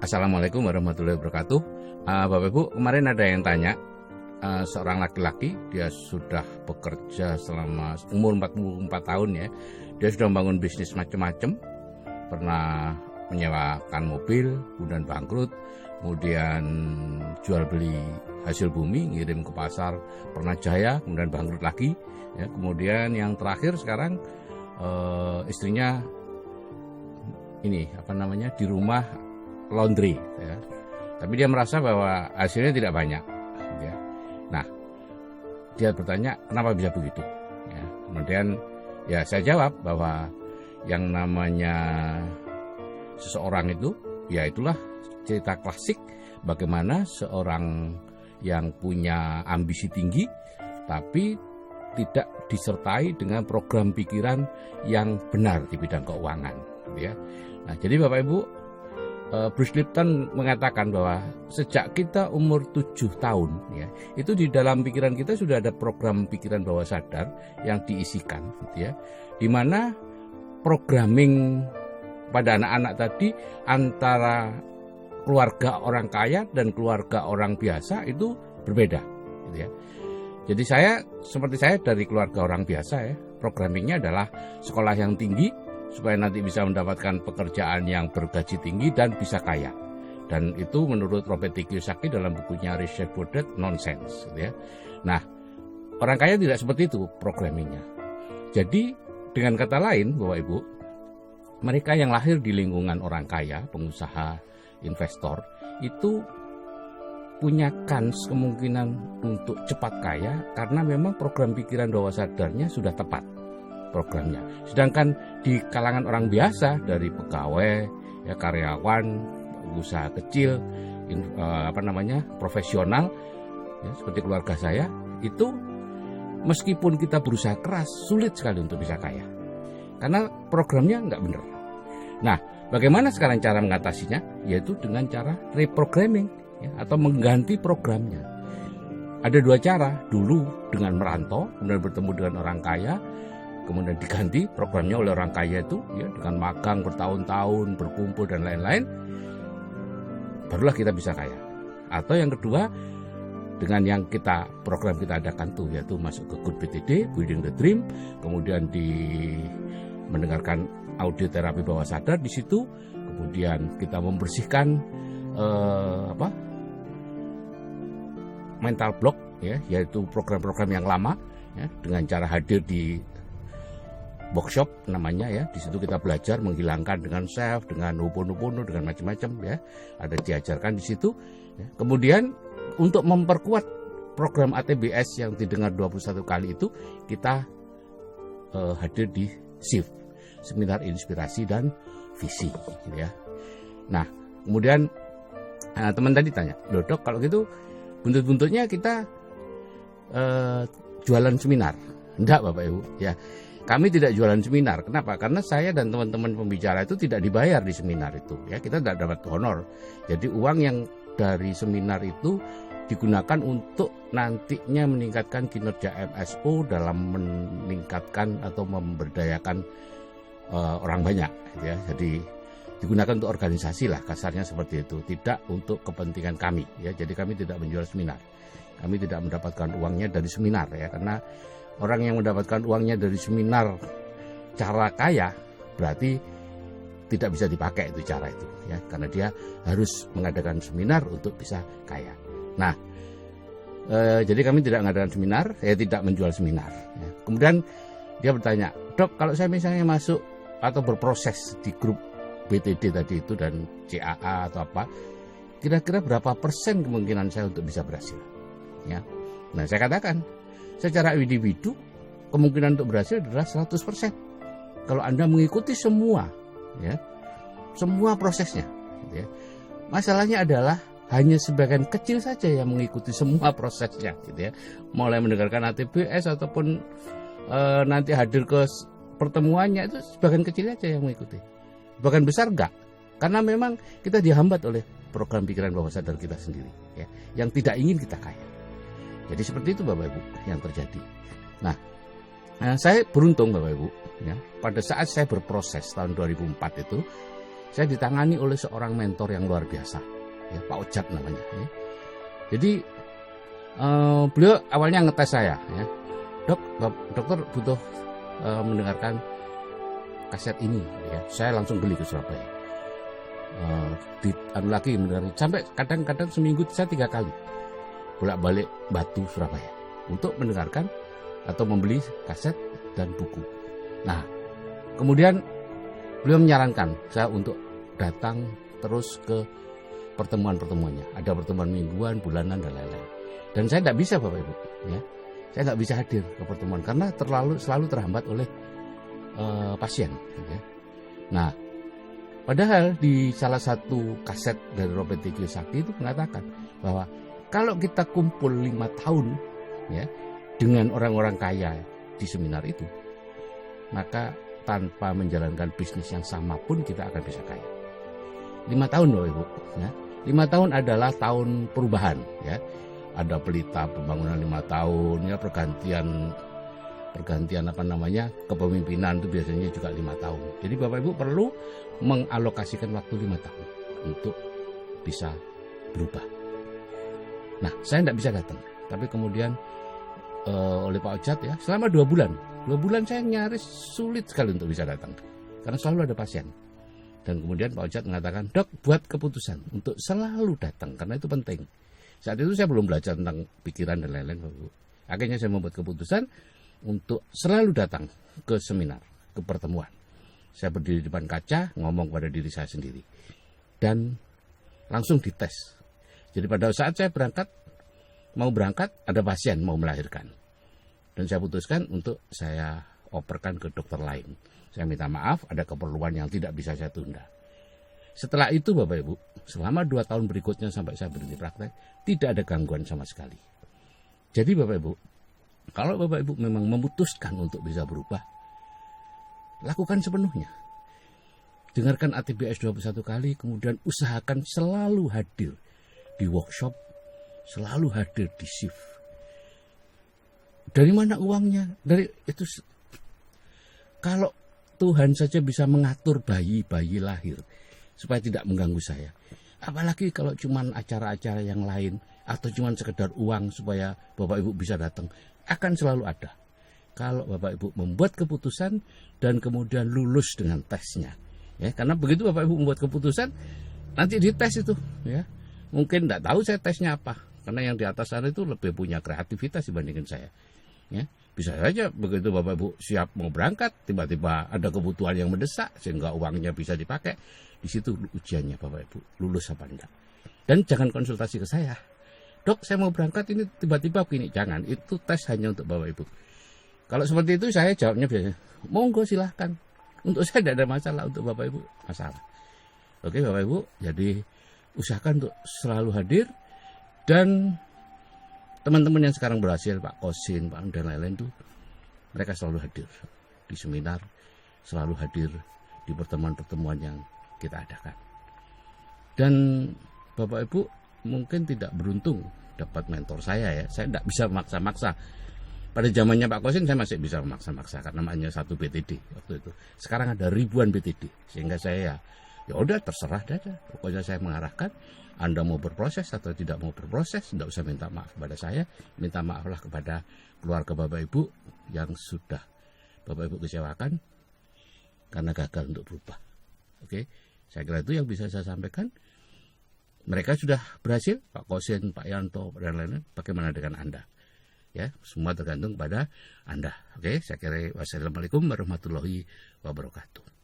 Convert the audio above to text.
Assalamualaikum warahmatullahi wabarakatuh. Bapak Ibu, kemarin ada yang tanya, seorang laki-laki, dia sudah bekerja selama umur 44 tahun ya. Dia sudah membangun bisnis macam-macam, pernah menyewakan mobil, kemudian bangkrut, kemudian jual beli hasil bumi, ngirim ke pasar, pernah jaya, kemudian bangkrut lagi. Ya, kemudian yang terakhir sekarang istrinya ini di rumah laundry ya. Tapi dia merasa bahwa hasilnya tidak banyak ya. Nah, dia bertanya kenapa bisa begitu ya. Kemudian ya saya jawab bahwa yang namanya seseorang itu ya itulah cerita klasik bagaimana seorang yang punya ambisi tinggi tapi tidak disertai dengan program pikiran yang benar di bidang keuangan ya. Nah, jadi Bapak Ibu, Bruce Lipton mengatakan bahwa sejak kita umur 7 tahun ya, itu di dalam pikiran kita sudah ada program pikiran bawah sadar yang diisikan gitu ya. Di mana programming pada anak-anak tadi antara keluarga orang kaya dan keluarga orang biasa itu berbeda gitu ya. Jadi seperti saya dari keluarga orang biasa ya, programmingnya adalah sekolah yang tinggi supaya nanti bisa mendapatkan pekerjaan yang bergaji tinggi dan bisa kaya. Dan itu menurut Robert T. Kiyosaki dalam bukunya Rich Dad Poor Dad nonsense gitu ya. Nah, orang kaya tidak seperti itu programmingnya. Jadi dengan kata lain Bapak Ibu, mereka yang lahir di lingkungan orang kaya, pengusaha, investor, itu punya kemungkinan untuk cepat kaya karena memang program pikiran bawah sadarnya sudah tepat programnya. Sedangkan di kalangan orang biasa dari pegawai, ya karyawan, usaha kecil, profesional, ya, seperti keluarga saya, itu meskipun kita berusaha keras, sulit sekali untuk bisa kaya. Karena programnya nggak benar. Nah, bagaimana sekarang cara mengatasinya? Yaitu dengan cara reprogramming ya, atau mengganti programnya. Ada dua cara, dulu dengan merantau, kemudian bertemu dengan orang kaya, kemudian diganti programnya oleh orang kaya itu ya, dengan magang bertahun-tahun, berkumpul dan lain-lain, barulah kita bisa kaya. Atau yang kedua, dengan yang program kita adakan tuh, yaitu masuk ke Good BTD, Building the Dream, kemudian mendengarkan audio terapi bawah sadar di situ, kemudian kita membersihkan mental block ya, yaitu program-program yang lama ya, dengan cara hadir di workshop namanya ya. Di situ kita belajar menghilangkan dengan self, dengan Ho'oponopono, dengan macam-macam ya. Ada diajarkan di situ. Ya. Kemudian untuk memperkuat program ATBS yang didengar 21 kali itu, kita hadir di SIV, Seminar Inspirasi dan Visi gitu ya. Nah, kemudian teman tadi tanya, "Loh Dok, kalau gitu buntut-buntutnya kita jualan seminar?" Enggak Bapak Ibu ya. Kami tidak jualan seminar. Kenapa? Karena saya dan teman-teman pembicara itu tidak dibayar di seminar itu. Ya, kita tidak dapat honor. Jadi uang yang dari seminar itu digunakan untuk nantinya meningkatkan kinerja MSO dalam meningkatkan atau memberdayakan orang banyak. Ya. Jadi digunakan untuk organisasi lah, kasarnya seperti itu. Tidak untuk kepentingan kami. Ya. Jadi kami tidak menjual seminar. Kami tidak mendapatkan uangnya dari seminar ya, karena orang yang mendapatkan uangnya dari seminar cara kaya berarti tidak bisa dipakai itu cara itu ya, karena dia harus mengadakan seminar untuk bisa kaya. Nah, jadi kami tidak mengadakan seminar, saya tidak menjual seminar ya. Kemudian dia bertanya, "Dok, kalau saya misalnya masuk atau berproses di grup BTD tadi itu dan CAA atau apa, kira-kira berapa persen kemungkinan saya untuk bisa berhasil?" Ya. Nah, saya katakan secara individu kemungkinan untuk berhasil adalah 100%. Kalau Anda mengikuti semua prosesnya. Ya. Masalahnya adalah hanya sebagian kecil saja yang mengikuti semua prosesnya. Gitu ya. Mulai mendengarkan ATBS ataupun nanti hadir ke pertemuannya, itu sebagian kecil saja yang mengikuti. Sebagian besar enggak. Karena memang kita dihambat oleh program pikiran bawah sadar kita sendiri. Ya, yang tidak ingin kita kaya. Jadi seperti itu Bapak Ibu yang terjadi. Nah, saya beruntung Bapak Ibu ya, pada saat saya berproses tahun 2004 itu, saya ditangani oleh seorang mentor yang luar biasa, ya, Pak Ojat namanya. Ya. Jadi beliau awalnya ngetes saya, ya. Dokter butuh mendengarkan kaset ini, ya. Saya langsung beli ke Surabaya. Lagi mendengar, sampai kadang-kadang seminggu saya 3 kali bolak-balik Batu Surabaya untuk mendengarkan atau membeli kaset dan buku. Nah, kemudian beliau menyarankan saya untuk datang terus ke pertemuan-pertemuannya. Ada pertemuan mingguan, bulanan, dan lain-lain. Dan saya tidak bisa, Bapak Ibu, ya. Saya tidak bisa hadir ke pertemuan karena selalu terhambat oleh pasien. Ya. Nah, padahal di salah satu kaset dari Robert T. Kiyosaki itu mengatakan bahwa kalau kita kumpul 5 tahun, ya, dengan orang-orang kaya di seminar itu, maka tanpa menjalankan bisnis yang sama pun kita akan bisa kaya. 5 tahun loh Ibu, ya. 5 tahun adalah tahun perubahan, ya. Ada pelita pembangunan 5 tahun, ya, pergantian kepemimpinan itu biasanya juga 5 tahun. Jadi Bapak Ibu perlu mengalokasikan waktu 5 tahun untuk bisa berubah. Nah, saya tidak bisa datang, tapi kemudian oleh Pak Ojat, ya, selama 2 bulan saya nyaris sulit sekali untuk bisa datang karena selalu ada pasien. Dan kemudian Pak Ojat mengatakan, "Dok, buat keputusan untuk selalu datang karena itu penting." Saat itu saya belum belajar tentang pikiran dan lain-lain, Bapak Ibu. Akhirnya saya membuat keputusan untuk selalu datang ke seminar, ke pertemuan. Saya berdiri di depan kaca, ngomong pada diri saya sendiri, dan langsung dites. Jadi pada saat saya mau berangkat, ada pasien mau melahirkan. Dan saya putuskan untuk saya operkan ke dokter lain. Saya minta maaf, ada keperluan yang tidak bisa saya tunda. Setelah itu Bapak Ibu, selama 2 tahun berikutnya sampai saya berhenti praktek, tidak ada gangguan sama sekali. Jadi Bapak Ibu, kalau Bapak Ibu memang memutuskan untuk bisa berubah, lakukan sepenuhnya. Dengarkan ATBS 21 kali, kemudian usahakan selalu hadir di workshop, selalu hadir di shift. Dari mana uangnya? Dari itu. Kalau Tuhan saja bisa mengatur bayi lahir supaya tidak mengganggu saya, apalagi kalau cuman acara-acara yang lain atau cuman sekedar uang supaya Bapak Ibu bisa datang, akan selalu ada. Kalau Bapak Ibu membuat keputusan dan kemudian lulus dengan tesnya, ya, karena begitu Bapak Ibu membuat keputusan, nanti dites itu, ya. Mungkin tidak tahu saya tesnya apa, karena yang di atas sana itu lebih punya kreativitas dibandingkan saya. Ya, bisa saja begitu Bapak Ibu siap mau berangkat, tiba-tiba ada kebutuhan yang mendesak sehingga uangnya bisa dipakai. Di situ ujiannya Bapak Ibu, lulus apa enggak. Dan jangan konsultasi ke saya. "Dok, saya mau berangkat ini tiba-tiba begini." Jangan, itu tes hanya untuk Bapak Ibu. Kalau seperti itu saya jawabnya biasanya, "Monggo silahkan." Untuk saya tidak ada masalah, untuk Bapak Ibu masalah. Oke Bapak Ibu, jadi usahakan untuk selalu hadir. Dan teman-teman yang sekarang berhasil, Pak Kosin, Pak dan lain-lain itu, mereka selalu hadir di seminar, selalu hadir di pertemuan-pertemuan yang kita adakan. Dan Bapak Ibu mungkin tidak beruntung dapat mentor saya, ya. Saya tidak bisa memaksa-maksa. Pada zamannya Pak Kosin saya masih bisa memaksa-maksa karena hanya 1 BTD waktu itu. Sekarang ada ribuan BTD, sehingga saya ya udah terserah saja. Pokoknya saya mengarahkan, Anda mau berproses atau tidak mau berproses, tidak usah minta maaf kepada saya, minta maaflah kepada keluarga Bapak Ibu yang sudah Bapak Ibu kecewakan karena gagal untuk berubah. Oke, saya kira itu yang bisa saya sampaikan. Mereka sudah berhasil, Pak Kosin, Pak Yanto, dan lain-lain. Bagaimana dengan Anda? Ya, semua tergantung pada Anda. Oke, saya kira wassalamualaikum warahmatullahi wabarakatuh.